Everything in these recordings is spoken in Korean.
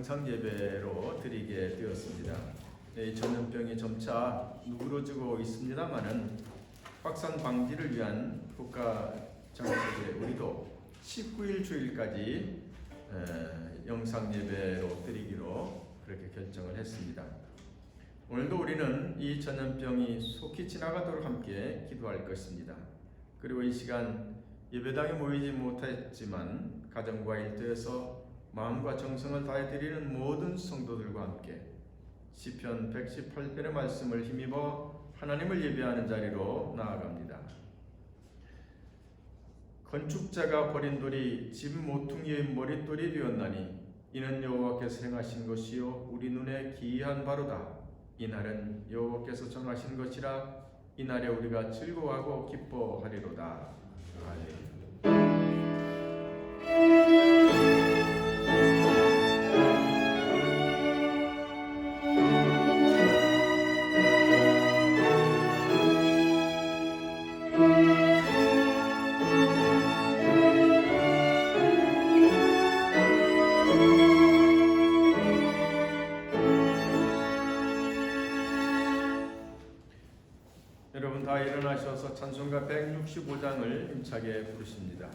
영상 예배로 드리게 되었습니다. 이 전염병이 점차 누그러지고 있습니다만은 확산 방지를 위한 국가 정책에 우리도 19일 주일까지 영상 예배로 드리기로 그렇게 결정을 했습니다. 오늘도 우리는 이 전염병이 속히 지나가도록 함께 기도할 것입니다. 그리고 이 시간 예배당에 모이지 못했지만 가정과 일터에서 마음과 정성을 다해 드리는 모든 성도들과 함께 시편 118편의 말씀을 힘입어 하나님을 예배하는 자리로 나아갑니다. 건축자가 버린 돌이 집 모퉁이의 머릿돌이 되었나니 이는 여호와께서 행하신 것이요 우리 눈에 기이한 바로다. 이날은 여호와께서 정하신 것이라 이날에 우리가 즐거워하고 기뻐하리로다. 아멘. 여러분 다 일어나셔서 찬송가 165장을 힘차게 부르십니다.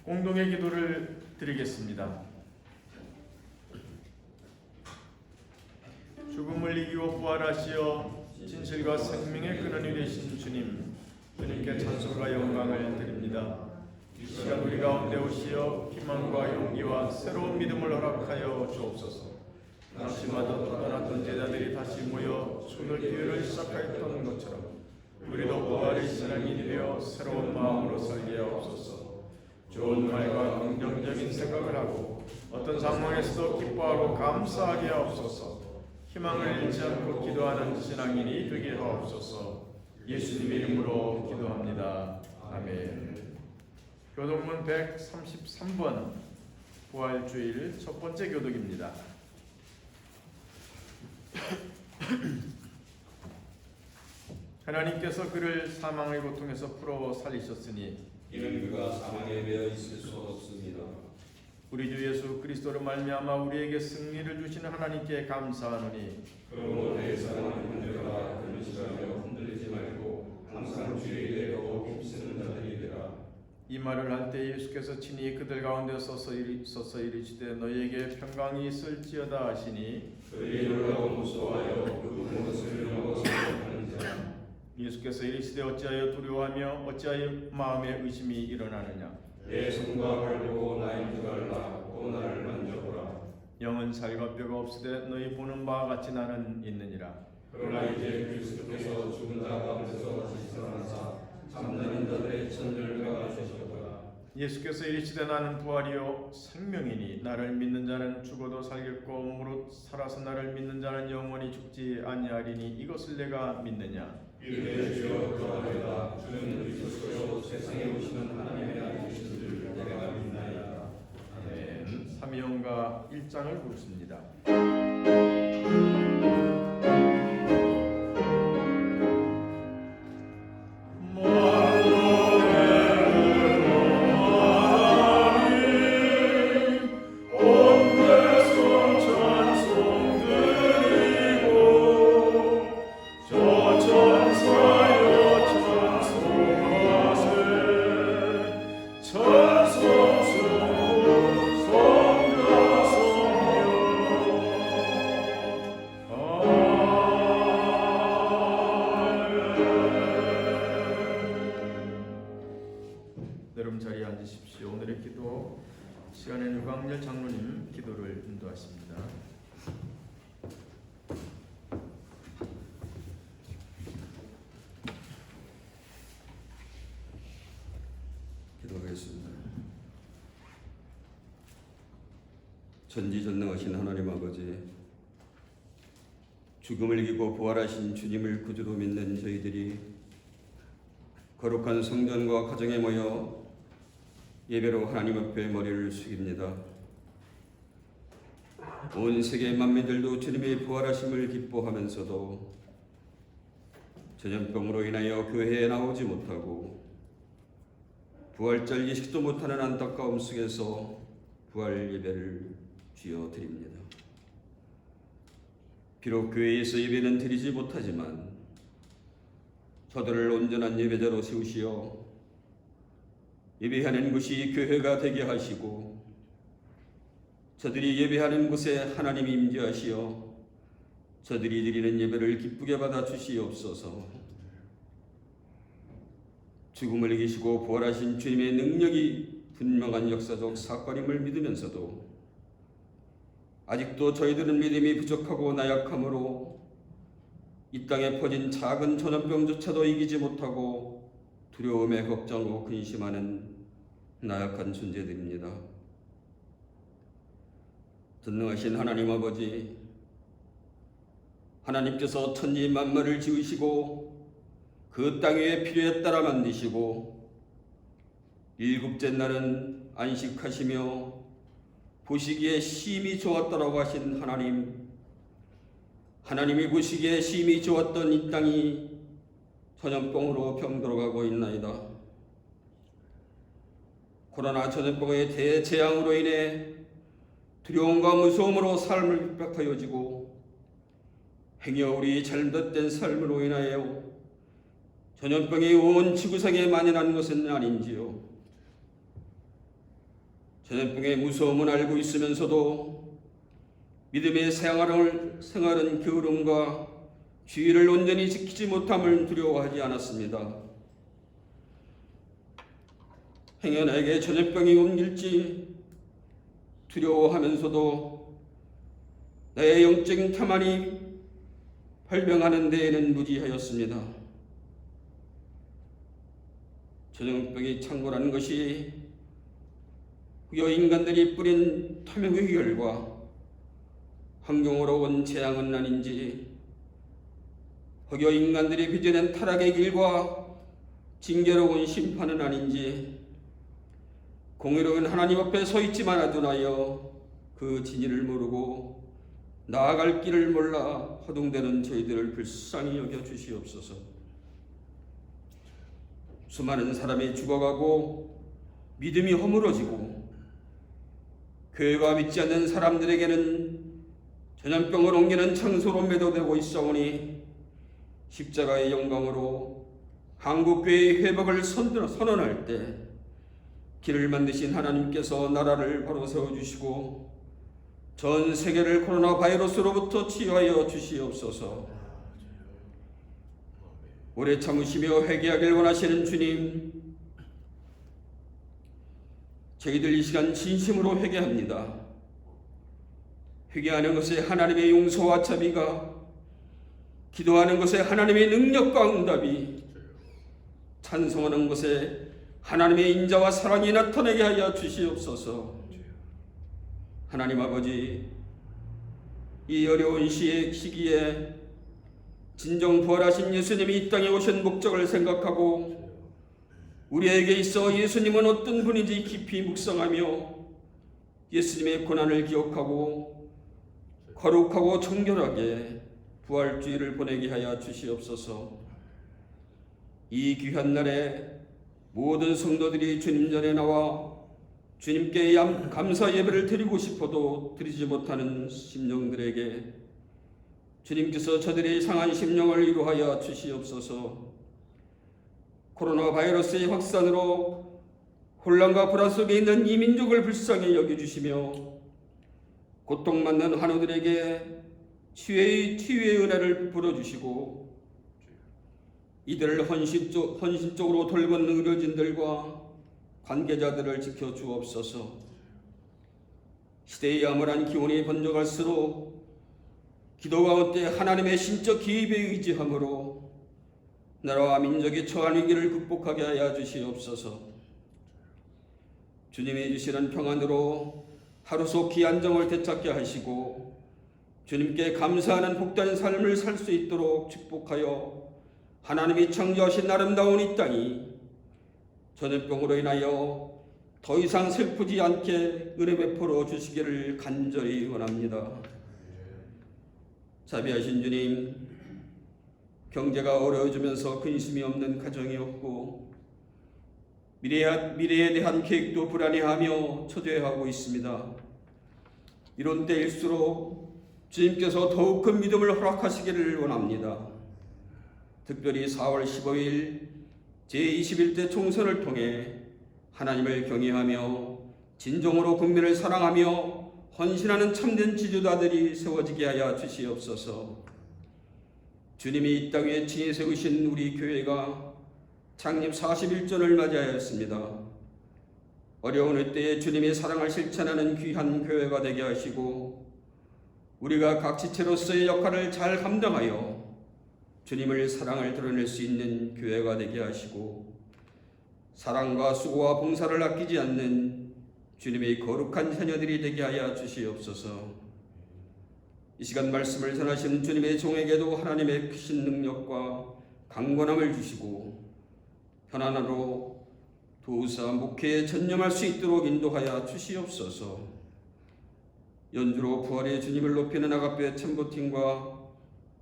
공동의 기도를 드리겠습니다. 죽음을 이기고 부활하시어 진실과 생명의 근원이 되신 주님, 주님께 찬송과 영광을 드립니다. 이 시간 우리 가운데 오시어 희망과 용기와 새로운 믿음을 허락하여 주옵소서. 낙심하던 떠났던 제자들이 다시 모여 오늘 기회를 시작하였던 것처럼 우리도 부활의 신앙인이 되어 새로운 마음으로 살게 하옵소서. 좋은 말과 긍정적인 생각을 하고 어떤 상황에서도 기뻐하고 감사하게 하옵소서. 희망을 잃지 않고 기도하는 신앙인이 되게 하옵소서. 예수님 이름으로 기도합니다. 아멘. 교독문 133번 부활주일 첫 번째 교독입니다. 하나님께서 그를 사망의 고통에서 풀어 살리셨으니 이는 그가 사망에 매여 있을 수 없습니다. 우리 주 예수 그리스도로 말미암아 우리에게 승리를 주시는 하나님께 감사하노니 그러므로 내 사랑하는 형제들아 근심하며 흔들리지 말고 항상 주의 일에 더욱 힘쓰는 자들이 되라. 이 말을 할 때 예수께서 친히 그들 가운데 서서 이르시되 너희에게 평강이 있을지어다 하시니 그들이 놀라고 무서워하여 그 무엇을 넘어서 하는 자. 예수께서 이르시되 어찌하여 두려워하며 어찌하여 마음에 의심이 일어나느냐. 내 손과 발 보고 나인 줄 알라. 또 나를 만져보라. 영은 살과 뼈가 없으되 너희 보는 바와 같이 나는 있느니라. 그러나 이제 그리스도께서 죽은 자 가운데서 다시 살아나사 잠자는 자들의 천절가 되셨도다. 예수께서 이르시되 나는 부활이요 생명이니 나를 믿는 자는 죽어도 살겠고 무릇 살아서 나를 믿는 자는 영원히 죽지 아니하리니 이것을 내가 믿느냐. 이르되 주여 그러하리이다. 주는 그리스도시요 세상에 오시는 하나님의 아들이신 줄 내가 믿나이다. 아멘. 삼위일가 1장을 부릅니다. 여러분 자리에 앉으십시오. 오늘의 기도 시간에는 유광열 장로님 기도를 인도하십니다. 기도하겠습니다. 전지전능하신 하나님 아버지, 죽음을 이기고 부활하신 주님을 구주로 믿는 저희들이 거룩한 성전과 가정에 모여 예배로 하나님 앞에 머리를 숙입니다. 온 세계 만민들도 주님의 부활하심을 기뻐하면서도 전염병으로 인하여 교회에 나오지 못하고 부활절 예식도 못하는 안타까움 속에서 부활 예배를 주여 드립니다. 비록 교회에서 예배는 드리지 못하지만 저들을 온전한 예배자로 세우시어 예배하는 곳이 교회가 되게 하시고 저들이 예배하는 곳에 하나님이 임재하시어 저들이 드리는 예배를 기쁘게 받아 주시옵소서. 죽음을 이기시고 부활하신 주님의 능력이 분명한 역사적 사건임을 믿으면서도 아직도 저희들은 믿음이 부족하고 나약하므로 이 땅에 퍼진 작은 전염병조차도 이기지 못하고 두려움에 걱정하고 근심하는 나약한 존재들입니다. 전능하신 하나님 아버지, 하나님께서 천지 만물을 지으시고 그 땅 위에 필요에 따라 만드시고 일곱째 날은 안식하시며 보시기에 심히 좋았다라고 하신 하나님이 보시기에 심히 좋았던 이 땅이 전염병으로 병들어가고 있나이다. 코로나 전염병의 대재앙으로 인해 두려움과 무서움으로 삶을 핍박하여지고 행여 우리 잘못된 삶으로 인하여 전염병이 온 지구상에 만연한 것은 아닌지요. 전염병의 무서움은 알고 있으면서도 믿음의 생활은 게으름과 주의를 온전히 지키지 못함을 두려워하지 않았습니다. 행여 나에게 전염병이 옮길지 두려워하면서도 나의 영적인 태만이 발병하는 데에는 무지하였습니다. 전염병이 창궐하는 것이 흑여 인간들이 뿌린 탐욕의 결과 환경으로 온 재앙은 아닌지, 흑여 인간들이 빚어낸 타락의 길과 징계로 온 심판은 아닌지, 공의로운 하나님 앞에 서 있지만 아둔하여 그 진리를 모르고 나아갈 길을 몰라 허둥대는 저희들을 불쌍히 여겨 주시옵소서. 수많은 사람이 죽어가고 믿음이 허물어지고 교회가 믿지 않는 사람들에게는 전염병을 옮기는 창소로 매도되고 있사오니 십자가의 영광으로 한국교회의 회복을 선언할 때 길을 만드신 하나님께서 나라를 바로 세워주시고 전 세계를 코로나 바이러스로부터 치유하여 주시옵소서. 오래 참으시며 회개하길 원하시는 주님, 저희들 이 시간 진심으로 회개합니다. 회개하는 것에 하나님의 용서와 자비가, 기도하는 것에 하나님의 능력과 응답이, 찬송하는 것에 하나님의 인자와 사랑이 나타나게 하여 주시옵소서. 하나님 아버지, 이 어려운 시기에 진정 부활하신 예수님이 이 땅에 오신 목적을 생각하고 우리에게 있어 예수님은 어떤 분인지 깊이 묵상하며 예수님의 고난을 기억하고 거룩하고 청결하게 부활주의를 보내게 하여 주시옵소서. 이 귀한 날에 모든 성도들이 주님 전에 나와 주님께 감사 예배를 드리고 싶어도 드리지 못하는 심령들에게 주님께서 저들의 상한 심령을 위로하여 주시옵소서. 코로나 바이러스의 확산으로 혼란과 불안 속에 있는 이 민족을 불쌍히 여겨주시며 고통받는 환우들에게 치유의 은혜를 부어주시고 이들을 헌신적으로 돌보는 의료진들과 관계자들을 지켜주옵소서. 시대의 암울한 기운이 번져갈수록 기도 가운데 하나님의 신적 기입에 의지함으로 나라와 민족이 처한 위기를 극복하게 하여 주시옵소서. 주님이 주시는 평안으로 하루속히 안정을 되찾게 하시고 주님께 감사하는 복된 삶을 살 수 있도록 축복하여 하나님이 창조하신 아름다운 이 땅이 전염병으로 인하여 더 이상 슬프지 않게 은혜 베풀어 주시기를 간절히 원합니다. 자비하신 주님, 경제가 어려워지면서 근심이 없는 가정이 없고 미래에 대한 계획도 불안해하며 초조해하고 있습니다. 이런 때일수록 주님께서 더욱 큰 믿음을 허락하시기를 원합니다. 특별히 4월 15일 제21대 총선을 통해 하나님을 경외하며 진정으로 국민을 사랑하며 헌신하는 참된 지도자들이 세워지게 하여 주시옵소서. 주님이 이 땅 위에 친히 세우신 우리 교회가 창립 41전을 맞이하였습니다. 어려운 때에 주님의 사랑을 실천하는 귀한 교회가 되게 하시고 우리가 각 지체로서의 역할을 잘 감당하여 주님을 사랑을 드러낼 수 있는 교회가 되게 하시고 사랑과 수고와 봉사를 아끼지 않는 주님의 거룩한 자녀들이 되게 하여 주시옵소서. 이 시간 말씀을 전하시는 주님의 종에게도 하나님의 크신 능력과 강건함을 주시고 편안하로 도우사 목회에 전념할 수 있도록 인도하여 주시옵소서. 연주로 부활의 주님을 높이는 아가페 참고팀과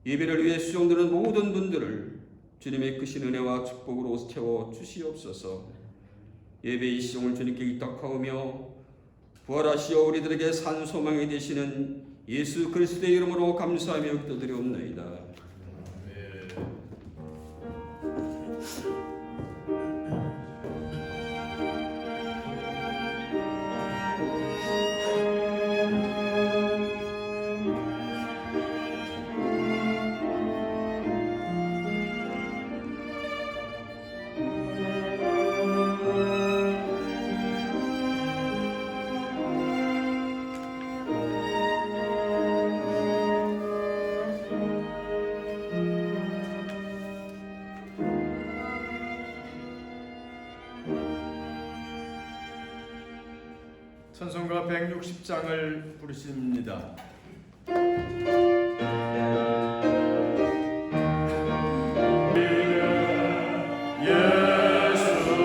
예배를 위해 수종드는 모든 분들을 주님의 크신 은혜와 축복으로 채워 주시옵소서. 예배의 시종을 주님께 의탁하오며 부활하시어 우리들에게 산 소망이 되시는 예수 그리스도의 이름으로 감사하며 기도드리옵나이다. 찬송가 160장을 부르십니다. 예수는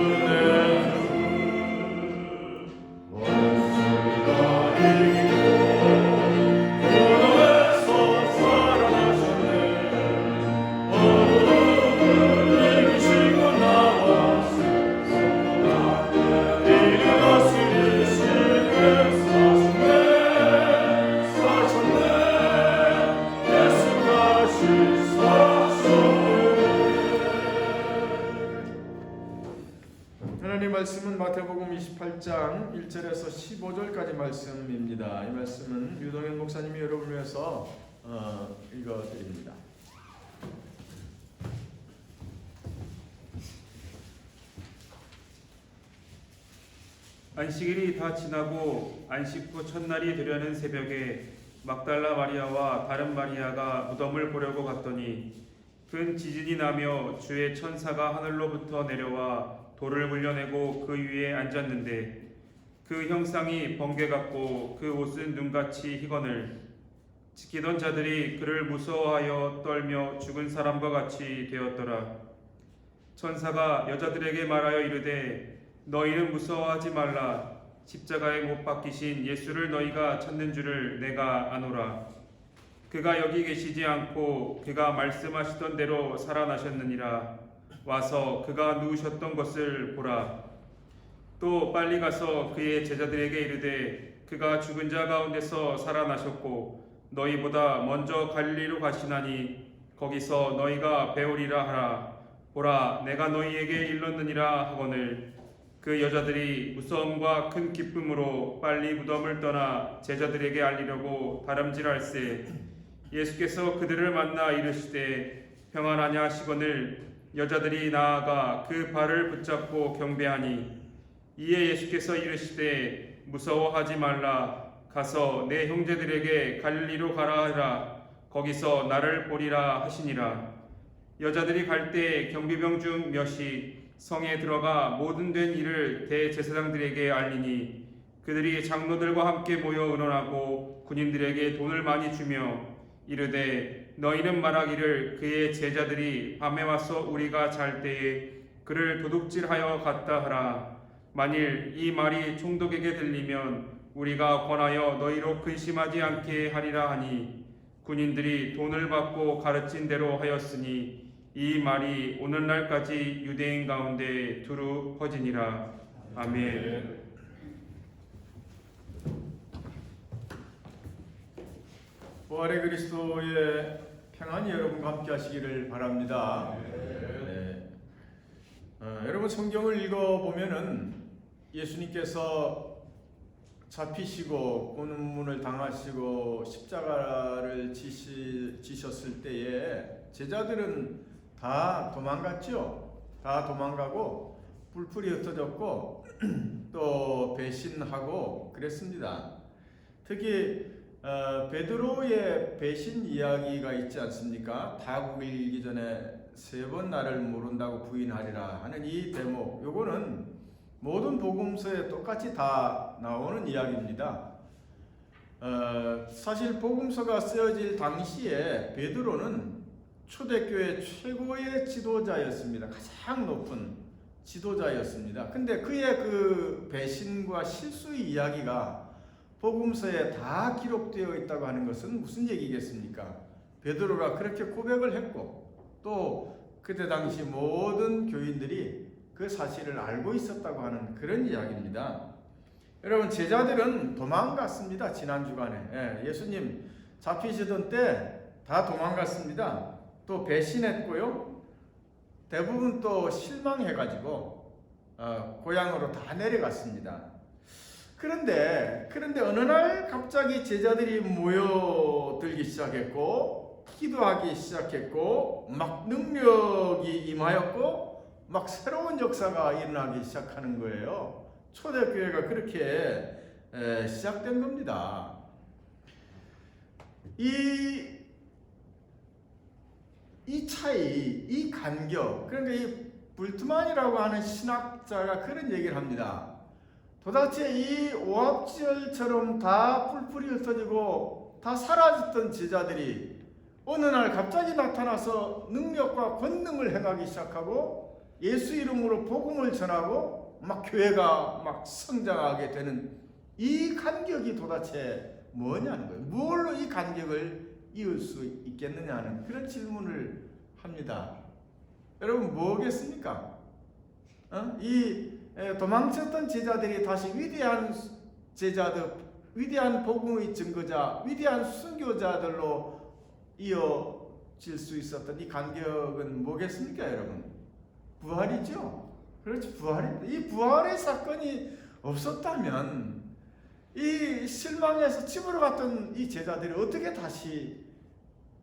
말씀은 마태복음 28장 1절에서 15절까지 말씀입니다. 이 말씀은 유동현 목사님이 여러분을 위해서 읽어드립니다. 안식일이 다 지나고 안식 후 첫날이 되려는 새벽에 막달라 마리아와 다른 마리아가 무덤을 보려고 갔더니 큰 지진이 나며 주의 천사가 하늘로부터 내려와 돌을 물려내고 그 위에 앉았는데 그 형상이 번개 같고 그 옷은 눈같이 희거늘 지키던 자들이 그를 무서워하여 떨며 죽은 사람과 같이 되었더라. 천사가 여자들에게 말하여 이르되 너희는 무서워하지 말라. 십자가에 못 박히신 예수를 너희가 찾는 줄을 내가 아노라. 그가 여기 계시지 않고 그가 말씀하시던 대로 살아나셨느니라. 와서 그가 누우셨던 것을 보라. 또 빨리 가서 그의 제자들에게 이르되 그가 죽은 자 가운데서 살아나셨고 너희보다 먼저 갈릴리로 가시나니 거기서 너희가 배우리라 하라. 보라, 내가 너희에게 일렀느니라 하거늘 그 여자들이 무서움과 큰 기쁨으로 빨리 무덤을 떠나 제자들에게 알리려고 다름질할세 예수께서 그들을 만나 이르시되 평안하냐 하시거늘 여자들이 나아가 그 발을 붙잡고 경배하니 이에 예수께서 이르시되 무서워하지 말라. 가서 내 형제들에게 갈릴리로 가라 하라. 거기서 나를 보리라 하시니라. 여자들이 갈 때 경비병 중 몇이 성에 들어가 모든 된 일을 대제사장들에게 알리니 그들이 장로들과 함께 모여 의논하고 군인들에게 돈을 많이 주며 이르되 너희는 말하기를 그의 제자들이 밤에 와서 우리가 잘 때에 그를 도둑질하여 갔다 하라. 만일 이 말이 총독에게 들리면 우리가 권하여 너희로 근심하지 않게 하리라 하니 군인들이 돈을 받고 가르친 대로 하였으니 이 말이 오늘날까지 유대인 가운데 두루 퍼지니라. 아멘. 부활의 그리스도의 평안이 여러분과 함께 하시기를 바랍니다. 네. 여러분 성경을 읽어보면은 예수님께서 잡히시고 고문을 당하시고 십자가를 지셨을 때에 제자들은 다 도망갔죠. 다 도망가고 뿔뿔이 흩어졌고 또 배신하고 그랬습니다. 특히 베드로의 배신 이야기가 있지 않습니까? 다국을 일기 전에 3번 나를 모른다고 부인하리라 하는 이 대목, 요거는 모든 복음서에 똑같이 다 나오는 이야기입니다. 사실 복음서가 쓰여질 당시에 베드로는 초대교회 최고의 지도자였습니다. 가장 높은 지도자였습니다. 근데 그의 그 배신과 실수의 이야기가 복음서에 다 기록되어 있다고 하는 것은 무슨 얘기겠습니까? 베드로가 그렇게 고백을 했고 또 그때 당시 모든 교인들이 그 사실을 알고 있었다고 하는 그런 이야기입니다. 여러분 제자들은 도망갔습니다. 지난 주간에 예수님 잡히시던 때 다 도망갔습니다. 또 배신했고요. 대부분 또 실망해가지고 고향으로 다 내려갔습니다. 그런데 어느 날 갑자기 제자들이 모여들기 시작했고 기도하기 시작했고 막 능력이 임하였고 막 새로운 역사가 일어나기 시작하는 거예요. 초대교회가 그렇게 시작된 겁니다. 이 차이, 이 간격, 그러니까 이 불트만이라고 하는 신학자가 그런 얘기를 합니다. 도대체 이 오합지열처럼 다 뿔뿔이 흩어지고 다 사라졌던 제자들이 어느 날 갑자기 나타나서 능력과 권능을 행하기 시작하고 예수 이름으로 복음을 전하고 막 교회가 막 성장하게 되는 이 간격이 도대체 뭐냐는 거예요. 무엇로 이 간격을 이을 수 있겠느냐 하는 그런 질문을 합니다. 여러분 뭐겠습니까? 이 도망쳤던 제자들이 다시 위대한 제자들, 위대한 복음의 증거자, 위대한 순교자들로 이어질 수 있었던 이 간격은 뭐겠습니까, 여러분? 부활이죠. 그렇지, 부활입니다. 이 부활의 사건이 없었다면 이 실망해서 집으로 갔던 이 제자들이 어떻게 다시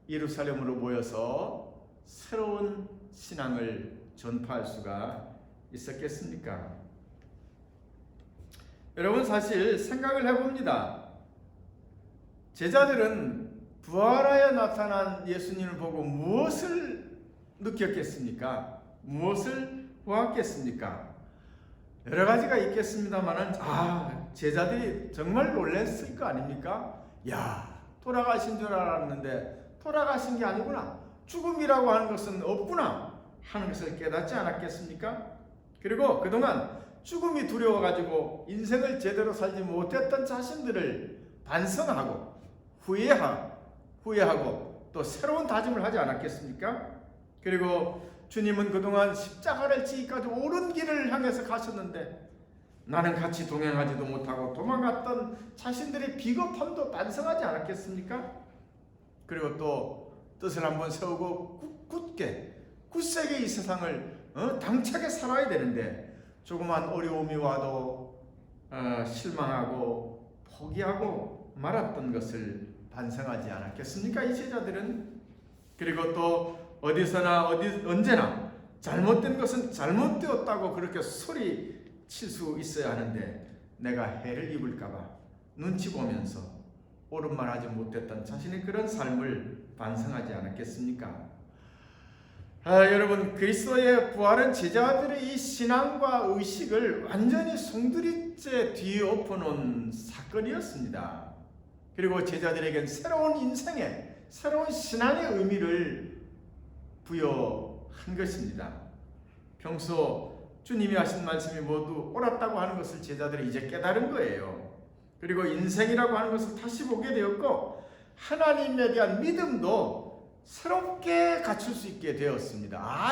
예루살렘으로 모여서 새로운 신앙을 전파할 수가 있었겠습니까? 여러분, 사실 생각을 해봅니다. 제자들은 부활하여 나타난 예수님을 보고 무엇을 느꼈겠습니까? 무엇을 보았겠습니까? 여러 가지가 있겠습니다만은 제자들이 정말 놀랐을 거 아닙니까? 야, 돌아가신 줄 알았는데 돌아가신 게 아니구나, 죽음이라고 하는 것은 없구나 하는 것을 깨닫지 않았겠습니까? 그리고 그동안 죽음이 두려워가지고 인생을 제대로 살지 못했던 자신들을 반성하고 후회하고 또 새로운 다짐을 하지 않았겠습니까? 그리고 주님은 그동안 십자가를 지기까지 옳은 길을 향해서 가셨는데 나는 같이 동행하지도 못하고 도망갔던 자신들의 비겁함도 반성하지 않았겠습니까? 그리고 또 뜻을 한번 세우고 굳세게 이 세상을 당차게 살아야 되는데 조그만 어려움이 와도 실망하고 포기하고 말았던 것을 반성하지 않았겠습니까? 이 제자들은. 그리고 또 언제나 잘못된 것은 잘못되었다고 그렇게 소리칠 수 있어야 하는데 내가 해를 입을까봐 눈치 보면서 옳은 말 하지 못했던 자신의 그런 삶을 반성하지 않았겠습니까? 여러분, 그리스도의 부활은 제자들의 이 신앙과 의식을 완전히 송두리째 뒤엎어놓은 사건이었습니다. 그리고 제자들에겐 새로운 인생의, 새로운 신앙의 의미를 부여한 것입니다. 평소 주님이 하신 말씀이 모두 옳았다고 하는 것을 제자들이 이제 깨달은 거예요. 그리고 인생이라고 하는 것을 다시 보게 되었고 하나님에 대한 믿음도 새롭게 갖출 수 있게 되었습니다.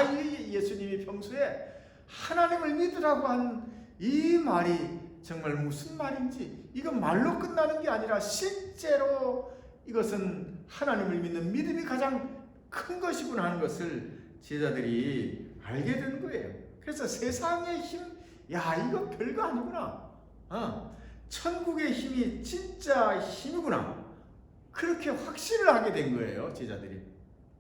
예수님이 평소에 하나님을 믿으라고 한 이 말이 정말 무슨 말인지, 이건 말로 끝나는 게 아니라 실제로 이것은 하나님을 믿는 믿음이 가장 큰 것이구나 하는 것을 제자들이 알게 된 거예요. 그래서 세상의 힘, 이거 별거 아니구나, 천국의 힘이 진짜 힘이구나, 그렇게 확신을 하게 된 거예요. 제자들이,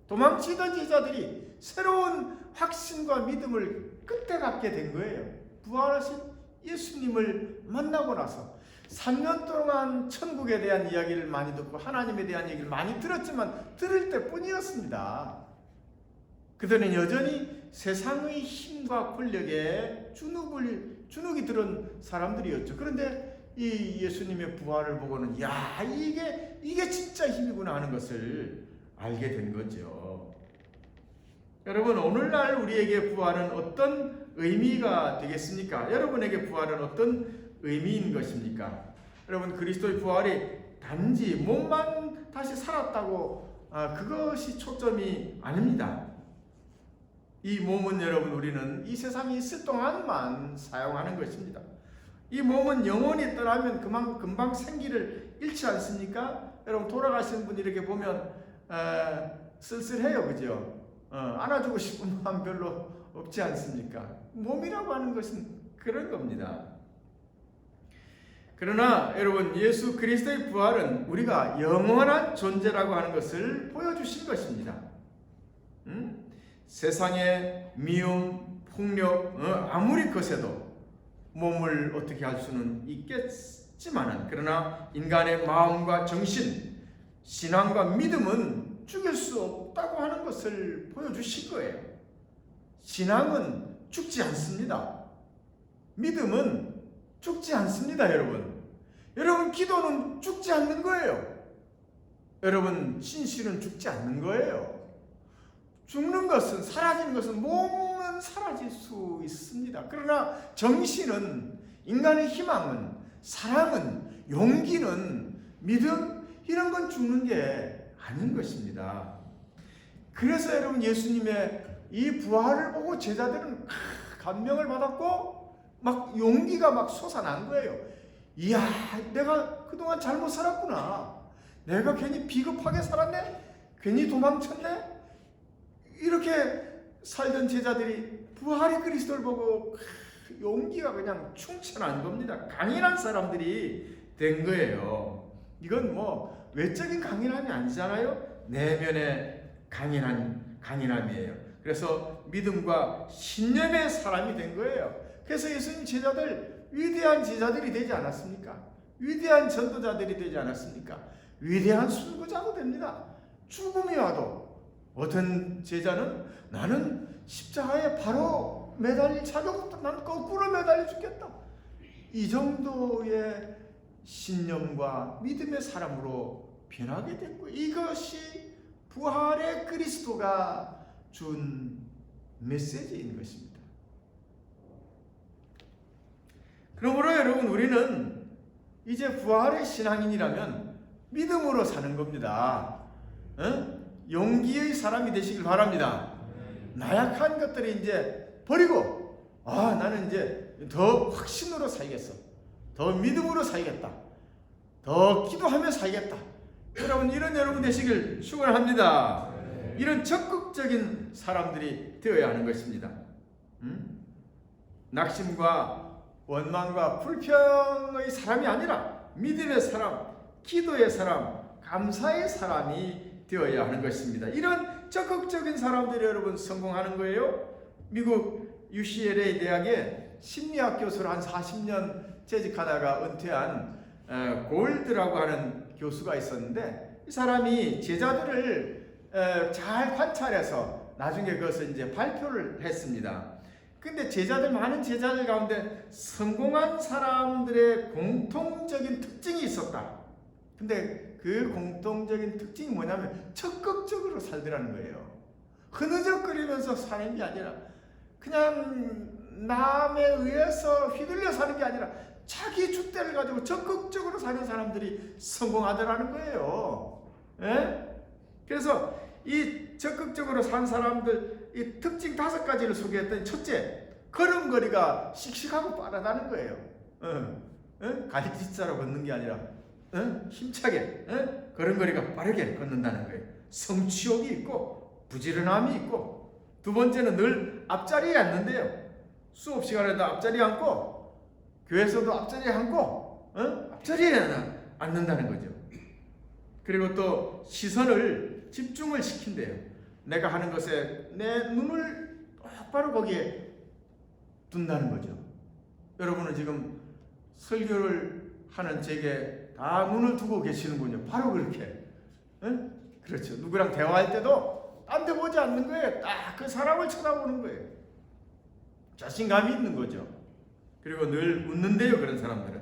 도망치던 제자들이 새로운 확신과 믿음을 끝에 갖게 된 거예요. 부활하신 예수님을 만나고 나서 3년 동안 천국에 대한 이야기를 많이 듣고 하나님에 대한 얘기를 많이 들었지만 들을 때뿐이었습니다. 그들은 여전히 세상의 힘과 권력에 주눅이 들은 사람들이었죠. 그런데 이 예수님의 부활을 보고는 이게 진짜 힘이구나 하는 것을 알게 된 거죠. 여러분, 오늘날 우리에게 부활은 어떤 의미가 되겠습니까? 여러분에게 부활은 어떤 의미인 것입니까? 여러분, 그리스도의 부활이 단지 몸만 다시 살았다고 그것이 초점이 아닙니다. 이 몸은 여러분, 우리는 이 세상에 있을 동안만 사용하는 것입니다. 이 몸은 영원히 떠나면 금방 생기를 잃지 않습니까? 여러분, 돌아가신 분 이렇게 보면 쓸쓸해요, 그죠? 안아주고 싶은 마음 별로 없지 않습니까? 몸이라고 하는 것은 그런 겁니다. 그러나 여러분, 예수 그리스도의 부활은 우리가 영원한 존재라고 하는 것을 보여주신 것입니다. 세상의 미움, 폭력, 아무리 거세도 몸을 어떻게 할 수는 있겠지만은, 그러나 인간의 마음과 정신, 신앙과 믿음은 죽일 수 없다고 하는 것을 보여주실 거예요. 신앙은 죽지 않습니다. 믿음은 죽지 않습니다, 여러분. 여러분, 기도는 죽지 않는 거예요. 여러분, 신실은 죽지 않는 거예요. 죽는 것은, 사라지는 것은, 몸은 사라질 수 있습니다. 그러나 정신은, 인간의 희망은, 사랑은, 용기는, 믿음, 이런 건 죽는 게 아닌 것입니다. 그래서 여러분, 예수님의 이 부활을 보고 제자들은 감명을 받았고 막 용기가 막 솟아난 거예요. 이야, 내가 그동안 잘못 살았구나. 내가 괜히 비겁하게 살았네. 괜히 도망쳤네. 이렇게 살던 제자들이 부활의 그리스도를 보고 용기가 그냥 충천한 겁니다. 강인한 사람들이 된 거예요. 이건 뭐 외적인 강인함이 아니잖아요. 내면의 강인함이에요. 그래서 믿음과 신념의 사람이 된 거예요. 그래서 예수님 제자들 위대한 제자들이 되지 않았습니까? 위대한 전도자들이 되지 않았습니까? 위대한 순교자도 됩니다. 죽음이 와도 어떤 제자는 나는 십자가에 바로 매달릴 자격 없다. 난 거꾸로 매달려 죽겠다. 이 정도의 신념과 믿음의 사람으로 변하게 됐고, 이것이 부활의 그리스도가 준 메시지인 것입니다. 그러므로 여러분, 우리는 이제 부활의 신앙인이라면 믿음으로 사는 겁니다. 용기의 사람이 되시길 바랍니다. 나약한 것들을 이제 버리고, 나는 이제 더 확신으로 살겠어. 더 믿음으로 살겠다. 더 기도하며 살겠다. 여러분, 이런 여러분 되시길 축원합니다. 이런 적극적인 사람들이 되어야 하는 것입니다. 낙심과 원망과 불평의 사람이 아니라 믿음의 사람, 기도의 사람, 감사의 사람이 되어야 하는 것입니다. 이런 적극적인 사람들이 여러분 성공하는 거예요. 미국 UCLA 대학의 심리학 교수로 한 40년 재직하다가 은퇴한 골드라고 하는 교수가 있었는데, 이 사람이 제자들을 잘 관찰해서 나중에 그것을 이제 발표를 했습니다. 근데 많은 제자들 가운데 성공한 사람들의 공통적인 특징이 있었다. 근데 그 공통적인 특징이 뭐냐면 적극적으로 살더라는 거예요. 흐느적거리면서 사는 게 아니라, 그냥 남에 의해서 휘둘려 사는 게 아니라 자기 줏대를 가지고 적극적으로 사는 사람들이 성공하더라는 거예요. 그래서 이 적극적으로 산 사람들 이 특징 5가지를 소개했더니, 첫째, 걸음걸이가 씩씩하고 빠르다는 거예요. 갈짓자로 걷는 게 아니라 힘차게 걸음걸이가 빠르게 걷는다는 거예요. 성취욕이 있고 부지런함이 있고, 두 번째는 늘 앞자리에 앉는데요. 수업 시간에도 앞자리에 앉고, 교회에서도 앞자리에 앉고, 앞자리에 앉는다는 거죠. 그리고 또 시선을 집중을 시킨대요. 내가 하는 것에 내 눈을 똑바로 거기에 둔다는 거죠. 여러분은 지금 설교를 하는 제게 다 눈을 두고 계시는군요. 바로 그렇게. 그렇죠. 누구랑 대화할 때도 딴 데 보지 않는 거예요. 딱 그 사람을 쳐다보는 거예요. 자신감이 있는 거죠. 그리고 늘 웃는데요, 그런 사람들은.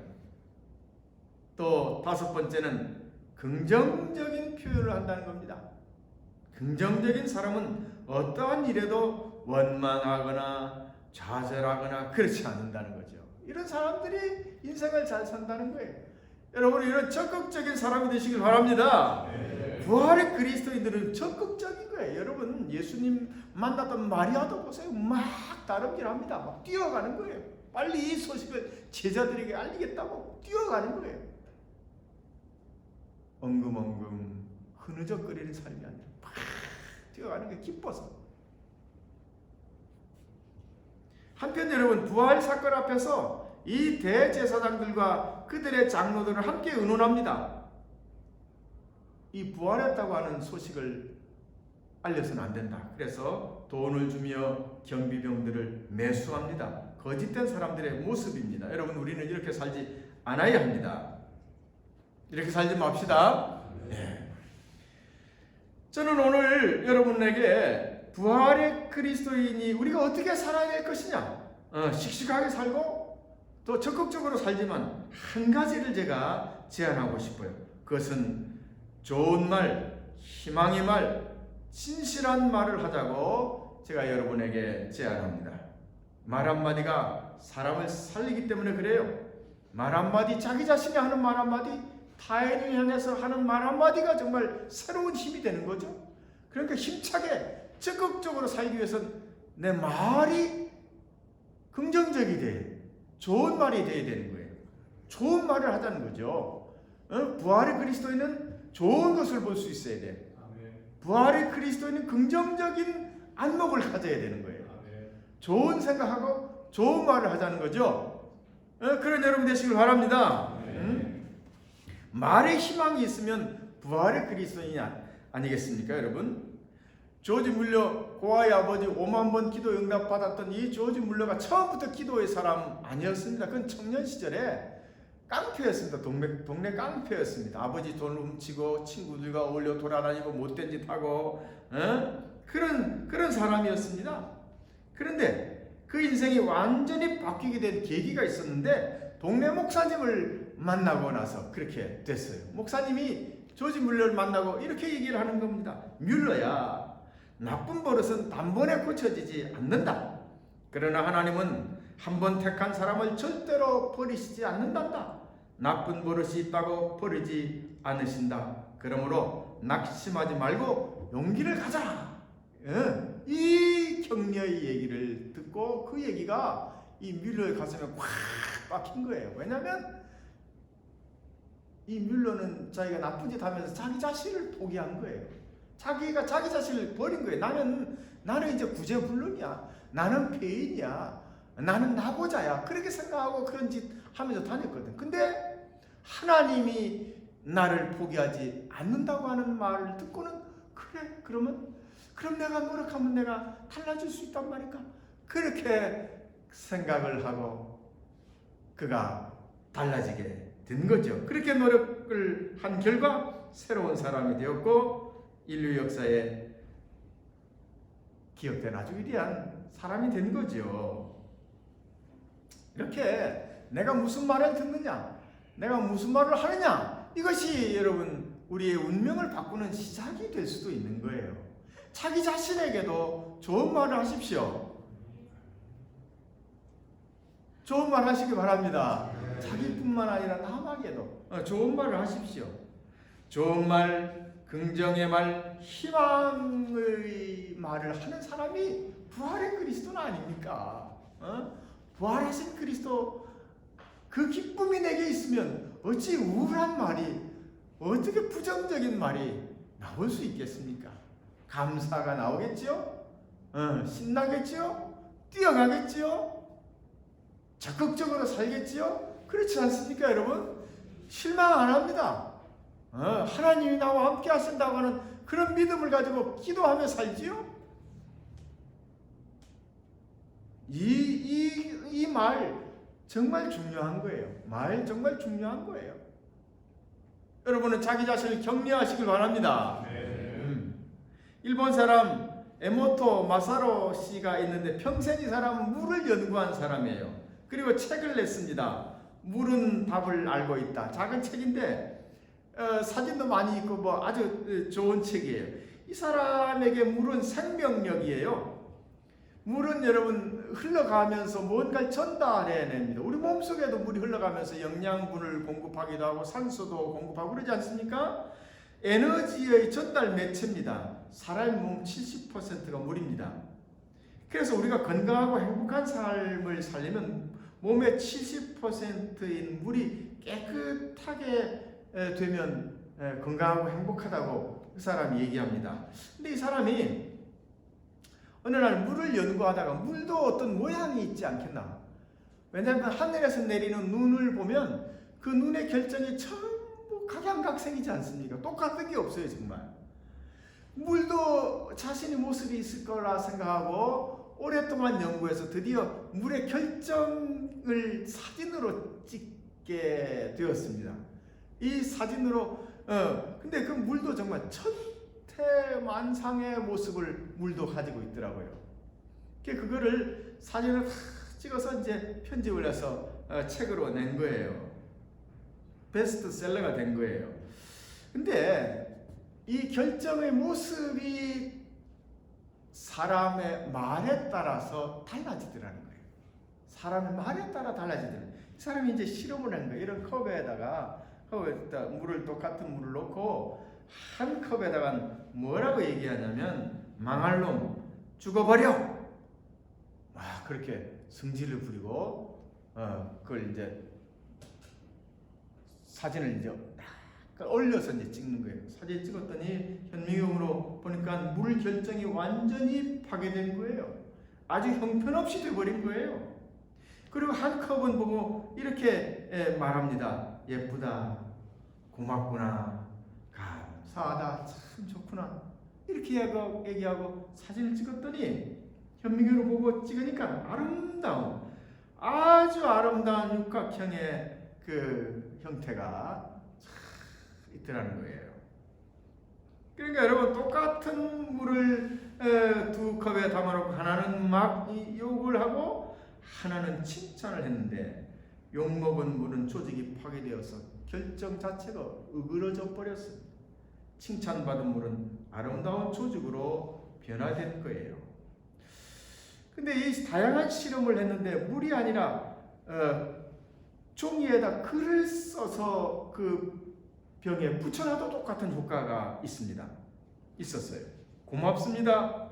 또 5번째는 긍정적인 표현을 한다는 겁니다. 긍정적인 사람은 어떠한 일에도 원망하거나 좌절하거나 그렇지 않는다는 거죠. 이런 사람들이 인생을 잘 산다는 거예요. 여러분, 이런 적극적인 사람이 되시길 바랍니다. 부활의 그리스도인들은 적극적인 거예요. 여러분, 예수님 만났던 마리아도 보세요. 막 다름질합니다. 막 뛰어가는 거예요. 빨리 이 소식을 제자들에게 알리겠다고 뛰어가는 거예요. 엉금엉금 흐느적거리는 삶이 아니라 막 뛰어가는 게 기뻐서. 한편 여러분, 부활 사건 앞에서 이 대제사장들과 그들의 장로들을 함께 의논합니다. 이 부활했다고 하는 소식을 알려서는 안 된다. 그래서 돈을 주며 경비병들을 매수합니다. 거짓된 사람들의 모습입니다. 여러분, 우리는 이렇게 살지 않아야 합니다. 이렇게 살지 맙시다. 네. 저는 오늘 여러분에게 부활의 그리스도인이 우리가 어떻게 살아야 될 것이냐, 씩씩하게 살고 또 적극적으로 살지만, 한 가지를 제가 제안하고 싶어요. 그것은 좋은 말, 희망의 말, 진실한 말을 하자고 제가 여러분에게 제안합니다. 말 한마디가 사람을 살리기 때문에 그래요. 말 한마디, 자기 자신이 하는 말 한마디, 타인을 향해서 하는 말 한마디가 정말 새로운 힘이 되는 거죠. 그러니까 힘차게 적극적으로 살기 위해서는 내 말이 긍정적이 돼, 좋은 말이 돼야 되는 거예요. 좋은 말을 하자는 거죠. 부활의 그리스도인은 좋은 것을 볼 수 있어야 돼. 부활의 그리스도인은 긍정적인 안목을 가져야 되는 거예요. 좋은 생각하고 좋은 말을 하자는 거죠. 그런 여러분 되시길 바랍니다. 말에 희망이 있으면 부활의 그리스도인이 아니겠습니까, 여러분? 조지 물러, 고아의 아버지 5만 번 기도 응답 받았던 이 조지 물러가 처음부터 기도의 사람 아니었습니다. 그건 청년 시절에 깡패였습니다. 동네 깡패였습니다. 아버지 돈을 훔치고 친구들과 어울려 돌아다니고 못된 짓 하고 그런 사람이었습니다. 그런데 그 인생이 완전히 바뀌게 된 계기가 있었는데 동네 목사님을 만나고 나서 그렇게 됐어요. 목사님이 조지 뮬러를 만나고 이렇게 얘기를 하는 겁니다. 뮬러야, 나쁜 버릇은 단번에 고쳐지지 않는다. 그러나 하나님은 한 번 택한 사람을 절대로 버리시지 않는단다. 나쁜 버릇이 있다고 버리지 않으신다. 그러므로 낙심하지 말고 용기를 가져라. 이 격려의 얘기를 듣고 그 얘기가 이 뮬러의 가슴에 확 박힌 거예요. 왜냐하면 이 뮬러는 자기가 나쁜 짓 하면서 자기 자신을 포기한 거예요. 자기가 자기 자신을 버린 거예요. 나는 이제 구제불능이야. 나는 폐인이야. 나는 나보자야. 그렇게 생각하고 그런 짓 하면서 다녔거든. 근데 하나님이 나를 포기하지 않는다고 하는 말을 듣고는 그래, 그럼 내가 노력하면 내가 달라질 수 있단 말인가? 그렇게 생각을 하고 그가 달라지게 된 거죠. 그렇게 노력을 한 결과 새로운 사람이 되었고 인류 역사에 기억된 아주 위대한 사람이 된 거죠. 이렇게 내가 무슨 말을 듣느냐, 내가 무슨 말을 하느냐, 이것이 여러분 우리의 운명을 바꾸는 시작이 될 수도 있는 거예요. 자기 자신에게도 좋은 말을 하십시오. 좋은 말 하시기 바랍니다. 자기뿐만 아니라 남에게도 좋은 말을 하십시오. 좋은 말, 긍정의 말, 희망의 말을 하는 사람이 부활의 그리스도는 아닙니까? 부활하신 그리스도, 그 기쁨이 내게 있으면 어찌 우울한 말이, 어떻게 부정적인 말이 나올 수 있겠습니까? 감사가 나오겠지요? 신나겠지요? 뛰어가겠지요? 적극적으로 살겠지요? 그렇지 않습니까, 여러분? 실망 안 합니다. 하나님이 나와 함께 하신다고 하는 그런 믿음을 가지고 기도하며 살지요? 이 말 정말 중요한 거예요. 말 정말 중요한 거예요. 여러분은 자기 자신을 격려하시길 바랍니다. 일본 사람 에모토 마사로 씨가 있는데 평생 이 사람은 물을 연구한 사람이에요. 그리고 책을 냈습니다. 물은 답을 알고 있다. 작은 책인데 사진도 많이 있고 뭐 아주 좋은 책이에요. 이 사람에게 물은 생명력이에요. 물은 여러분 흘러가면서 뭔가를 전달해냅니다. 우리 몸속에도 물이 흘러가면서 영양분을 공급하기도 하고 산소도 공급하고 그러지 않습니까? 에너지의 전달 매체입니다. 사람의 몸 70%가 물입니다. 그래서 우리가 건강하고 행복한 삶을 살려면 몸의 70%인 물이 깨끗하게 되면 건강하고 행복하다고 그 사람이 얘기합니다. 근데 이 사람이 어느 날 물을 연구하다가 물도 어떤 모양이 있지 않겠나? 왜냐하면 하늘에서 내리는 눈을 보면 그 눈의 결정이 전부 각양각색이지 않습니까? 똑같은 게 없어요, 정말. 물도 자신의 모습이 있을 거라 생각하고 오랫동안 연구해서 드디어 물의 결정을 사진으로 찍게 되었습니다. 이 사진으로 근데 그 물도 정말 천태만상의 모습을 물도 가지고 있더라고요. 그거를 사진을 찍어서 이제 편집을 해서 책으로 낸 거예요. 베스트셀러가 된 거예요. 근데 이 결정의 모습이 사람의 말에 따라서 달라지더라는 거예요. 사람의 말에 따라 달라지더라는 거예요. 이 사람이 이제 실험을 한 거예요. 이런 컵에다가 물을 똑같은 물을 넣고 한 컵에다가 뭐라고 얘기하냐면 망할 놈 죽어버려. 와 그렇게 성질을 부리고 그걸 이제 사진을 이제 그러니까 올려서 이제 찍는 거예요. 사진 찍었더니 현미경으로 보니까 물 결정이 완전히 파괴된 거예요. 아주 형편없이 돼버린 거예요. 그리고 한 컵은 보고 이렇게 말합니다. 예쁘다, 고맙구나, 감사하다, 참 좋구나, 이렇게 얘기하고 사진을 찍었더니 현미경으로 보고 찍으니까 아주 아름다운 육각형의 그 형태가 있더라는 거예요. 그러니까 여러분, 똑같은 물을 두 컵에 담아놓고 하나는 막 욕을 하고 하나는 칭찬을 했는데, 욕먹은 물은 조직이 파괴되어서 결정 자체가 으그러져 버렸습니다. 칭찬받은 물은 아름다운 조직으로 변화된 거예요. 근데 이 다양한 실험을 했는데 물이 아니라 종이에다 글을 써서 그 병에 붙여놔도 똑같은 효과가 있었어요. 고맙습니다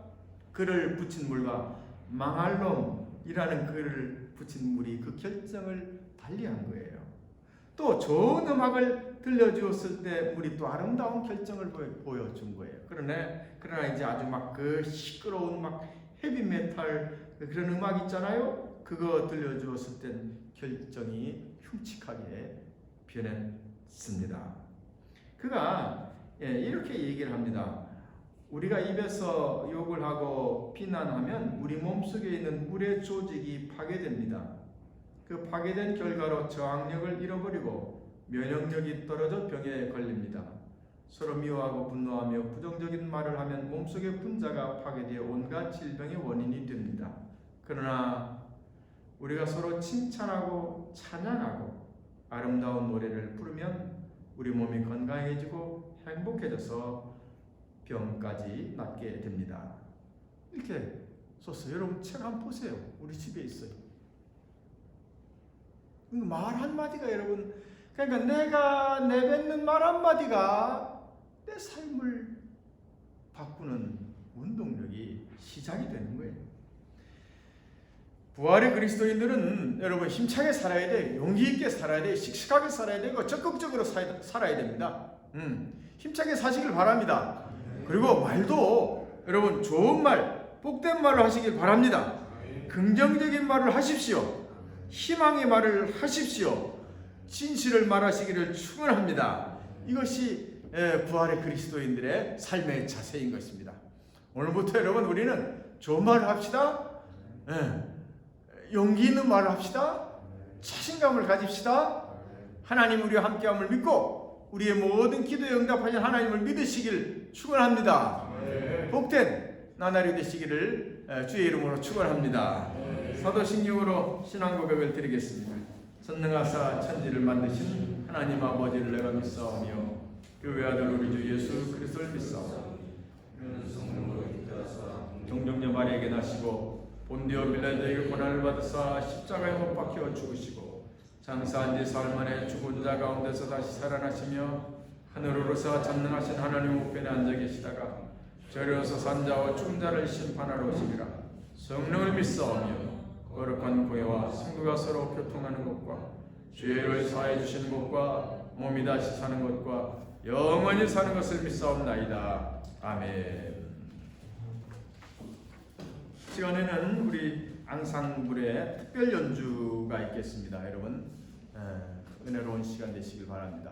글을 붙인 물과 망할 놈이라는 글을 붙인 물이 그 결정을 달리한 거예요. 또 좋은 음악을 들려주었을 때 물이 또 아름다운 결정을 보여준 거예요. 그러나 이제 아주 막 그 시끄러운 막 헤비메탈 그런 음악 있잖아요. 그거 들려주었을 땐 결정이 흉측하게 변했습니다. 그가 이렇게 얘기를 합니다. 우리가 입에서 욕을 하고 비난하면 우리 몸속에 있는 물의 조직이 파괴됩니다. 그 파괴된 결과로 저항력을 잃어버리고 면역력이 떨어져 병에 걸립니다. 서로 미워하고 분노하며 부정적인 말을 하면 몸속의 분자가 파괴되어 온갖 질병의 원인이 됩니다. 그러나 우리가 서로 칭찬하고 찬양하고 아름다운 노래를 부르면 우리 몸이 건강해지고 행복해져서 병까지 낫게 됩니다. 이렇게 썼어요. 여러분 책 한번 보세요. 우리 집에 있어요. 말 한마디가 여러분, 그러니까 내가 내뱉는 말 한마디가 내 삶을 바꾸는 운동력이 시작이 되는 거예요. 부활의 그리스도인들은 여러분 힘차게 살아야 돼, 용기 있게 살아야 돼, 씩씩하게 살아야 되고 적극적으로 살아야 됩니다. 힘차게 사시길 바랍니다. 그리고 말도 여러분 좋은 말, 복된 말을 하시길 바랍니다. 긍정적인 말을 하십시오. 희망의 말을 하십시오. 진실을 말하시기를 축원합니다. 이것이 부활의 그리스도인들의 삶의 자세인 것입니다. 오늘부터 여러분 우리는 좋은 말을 합시다. 용기 있는 말을 합시다. 자신감을 가집시다. 하나님 우리와 함께함을 믿고 우리의 모든 기도에 응답하신 하나님을 믿으시길 축원합니다. 복된 나날이 되시기를 주의 이름으로 축원합니다. 사도신경으로 신앙 고백을 드리겠습니다. 전능하사 천지를 만드신 하나님 아버지를 내가 믿사오며 그 외아들 우리 주 예수 그리스도를 믿사오며 동정녀 마리아에게 나시고 본디오 빌라도에게 고난을 받으사 십자가에 못 박혀 죽으시고 장사한 지 사흘 만에 죽은 자 가운데서 다시 살아나시며 하늘으로서 전능하신 하나님 우편에 앉아 계시다가 저리로서 산 자와 죽은 자를 심판하러 오시리라. 성령을 믿사오며 거룩한 교회와 성도가 서로 교통하는 것과 죄를 사해 주시는 것과 몸이 다시 사는 것과 영원히 사는 것을 믿사옵나이다. 아멘. 시간에는 우리 앙상블의 특별 연주가 있겠습니다. 여러분 은혜로운 시간 되시길 바랍니다.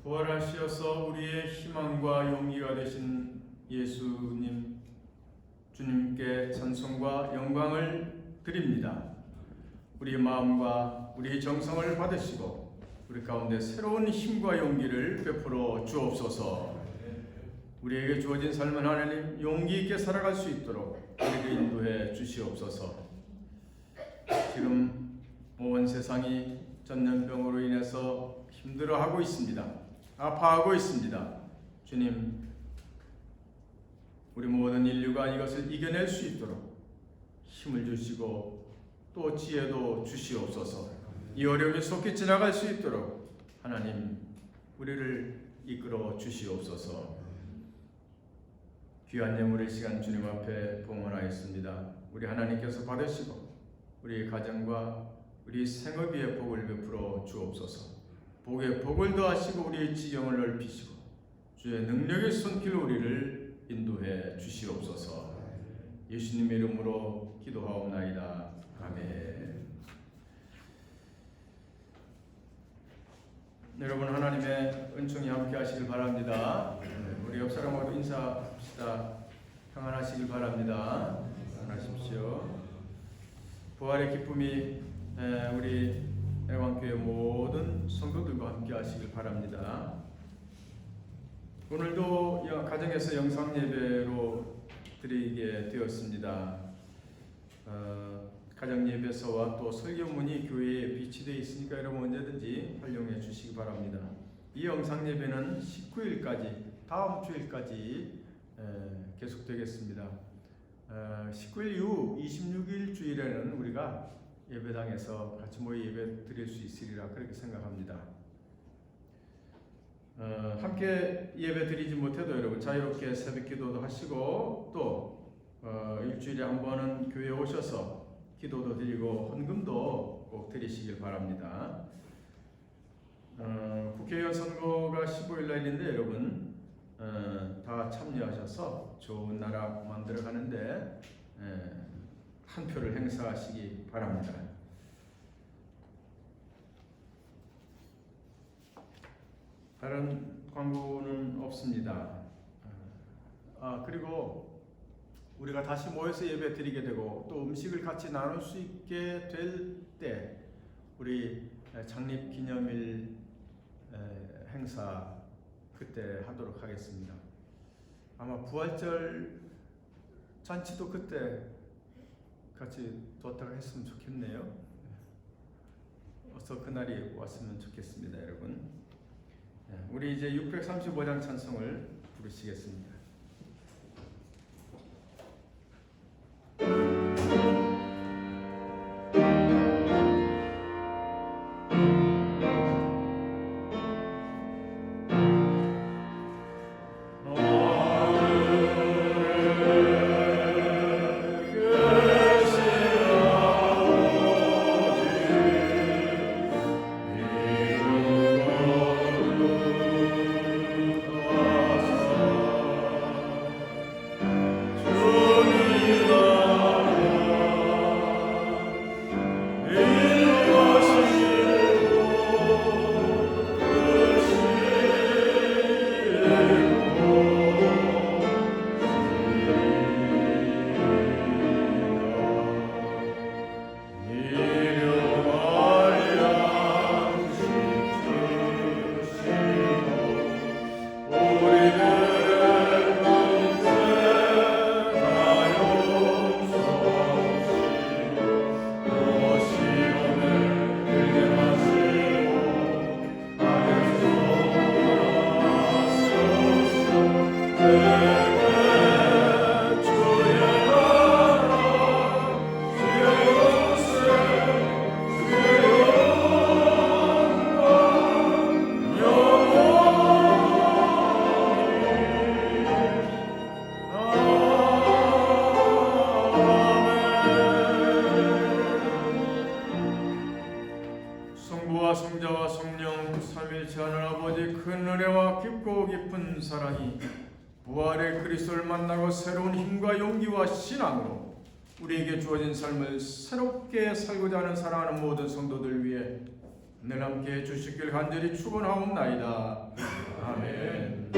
부활하시어서 우리의 희망과 용기가 되신 예수님, 주님께 찬송과 영광을 드립니다. 우리 마음과 우리 정성을 받으시고 우리 가운데 새로운 힘과 용기를 베풀어 주옵소서. 우리에게 주어진 삶은 하나님 용기 있게 살아갈 수 있도록 우리를 인도해 주시옵소서. 지금 온 세상이 전염병으로 인해서 힘들어하고 있습니다. 아파하고 있습니다. 주님, 우리 모든 인류가 이것을 이겨낼 수 있도록 힘을 주시고 또 지혜도 주시옵소서. 이 어려움이 속히 지나갈 수 있도록 하나님 우리를 이끌어 주시옵소서. 귀한 예물의 시간 주님 앞에 봉헌하였습니다. 우리 하나님께서 받으시고 우리 가정과 우리 생업 위에 복을 베풀어 주옵소서. 복에 복을 더하시고 우리의 지경을 넓히시고 주의 능력의 손길로 우리를 인도해 주시옵소서. 예수님의 이름으로 기도하옵나이다. 아멘. 여러분, 하나님의 은총이 함께 하시길 바랍니다. 우리 옆 사람하고 인사합시다. 평안하시길 바랍니다. 평안하십시오. 부활의 기쁨이 우리 애왕교회 모든 성도들과 함께 하시길 바랍니다. 오늘도 가정에서 영상 예배로 드리게 되었습니다. 가정 예배서와 또 설교문이 교회에 비치되어 있으니까 여러분 언제든지 활용해 주시기 바랍니다. 이 영상 예배는 19일까지, 다음 주일까지 계속되겠습니다. 19일 이후 26일 주일에는 우리가 예배당에서 같이 모여 예배 드릴 수 있으리라 그렇게 생각합니다. 함께 예배 드리지 못해도 여러분 자유롭게 새벽 기도도 하시고 또 일주일에 한 번은 교회에 오셔서 기도도 드리고 헌금도 꼭 드리시길 바랍니다. 국회의원 선거가 15일 날인데 여러분 다 참여하셔서 좋은 나라 만들어 가는데 한 표를 행사하시기 바랍니다. 다른 광고는 없습니다. 그리고 우리가 다시 모여서 예배 드리게 되고 또 음식을 같이 나눌 수 있게 될 때 우리 창립 기념일 행사 그때 하도록 하겠습니다. 아마 부활절 잔치도 그때 같이 도왔다가 했으면 좋겠네요. 어서 그날이 왔으면 좋겠습니다, 여러분. 우리 이제 635장 찬송을 부르시겠습니다. 전능치 않은 아버지 큰 은혜와 깊고 깊은 사랑이 부활의 그리스도를 만나고 새로운 힘과 용기와 신앙으로 우리에게 주어진 삶을 새롭게 살고자 하는 사랑하는 모든 성도들 위해 늘 함께 해주시길 간절히 축원하옵나이다. 아멘.